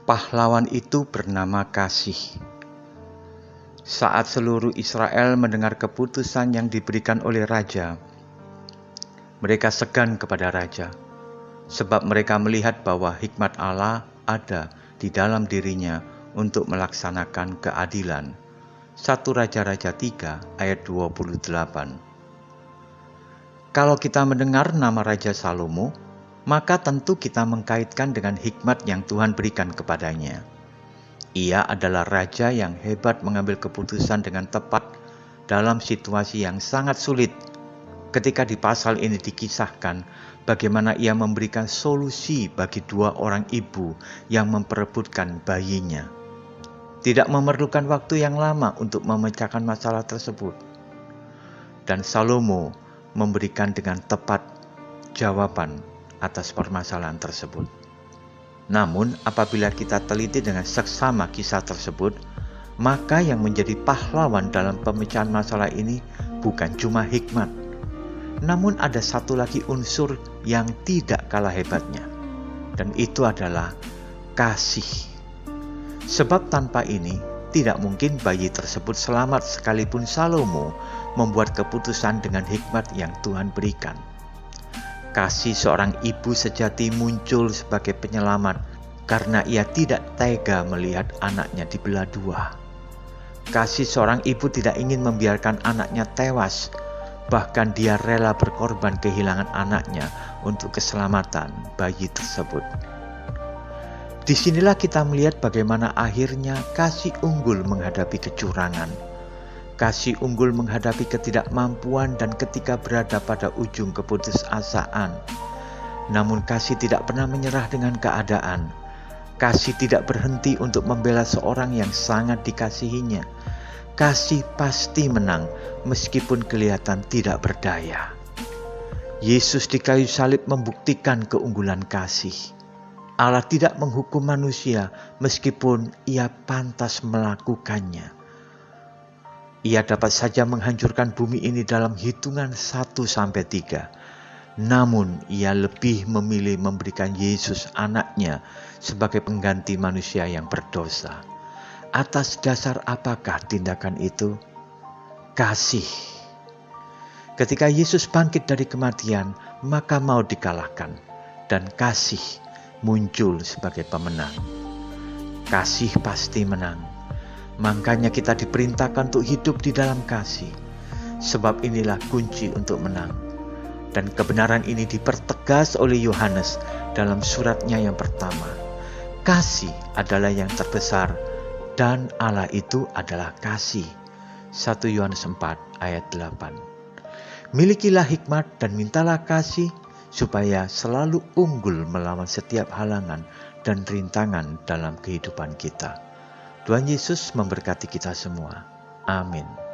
Pahlawan itu bernama Kasih. Saat seluruh Israel mendengar keputusan yang diberikan oleh raja, mereka segan kepada raja, sebab mereka melihat bahwa hikmat Allah ada di dalam dirinya untuk melaksanakan keadilan. 1 Raja-Raja 3 ayat 28. Kalau kita mendengar nama Raja Salomo, maka tentu kita mengkaitkan dengan hikmat yang Tuhan berikan kepadanya. Ia adalah raja yang hebat mengambil keputusan dengan tepat dalam situasi yang sangat sulit. Ketika di pasal ini dikisahkan bagaimana ia memberikan solusi bagi dua orang ibu yang memperebutkan bayinya. Tidak memerlukan waktu yang lama untuk memecahkan masalah tersebut. Dan Salomo memberikan dengan tepat jawaban atas permasalahan tersebut. Namun apabila kita teliti dengan seksama kisah tersebut, maka yang menjadi pahlawan dalam pemecahan masalah ini bukan cuma hikmat, namun ada satu lagi unsur yang tidak kalah hebatnya, dan itu adalah kasih. Sebab tanpa ini tidak mungkin bayi tersebut selamat sekalipun Salomo membuat keputusan dengan hikmat yang Tuhan berikan. Kasih seorang ibu sejati muncul sebagai penyelamat karena ia tidak tega melihat anaknya dibelah dua. Kasih seorang ibu tidak ingin membiarkan anaknya tewas, bahkan dia rela berkorban kehilangan anaknya untuk keselamatan bayi tersebut. Disinilah kita melihat bagaimana akhirnya kasih unggul menghadapi kecurangan. Kasih unggul menghadapi ketidakmampuan dan ketika berada pada ujung keputusasaan. Namun kasih tidak pernah menyerah dengan keadaan. Kasih tidak berhenti untuk membela seorang yang sangat dikasihinya. Kasih pasti menang meskipun kelihatan tidak berdaya. Yesus di kayu salib membuktikan keunggulan kasih. Allah tidak menghukum manusia meskipun ia pantas melakukannya. Ia dapat saja menghancurkan bumi ini dalam hitungan 1-3. Namun ia lebih memilih memberikan Yesus anaknya sebagai pengganti manusia yang berdosa. Atas dasar apakah tindakan itu? Kasih. Ketika Yesus bangkit dari kematian, maka maut dikalahkan dan kasih muncul sebagai pemenang. Kasih pasti menang. Makanya kita diperintahkan untuk hidup di dalam kasih. Sebab inilah kunci untuk menang. Dan kebenaran ini dipertegas oleh Yohanes dalam suratnya yang pertama. Kasih adalah yang terbesar dan Allah itu adalah kasih. 1 Yohanes 4 ayat 8. Milikilah hikmat dan mintalah kasih supaya selalu unggul melawan setiap halangan dan rintangan dalam kehidupan kita. Tuhan Yesus memberkati kita semua. Amin.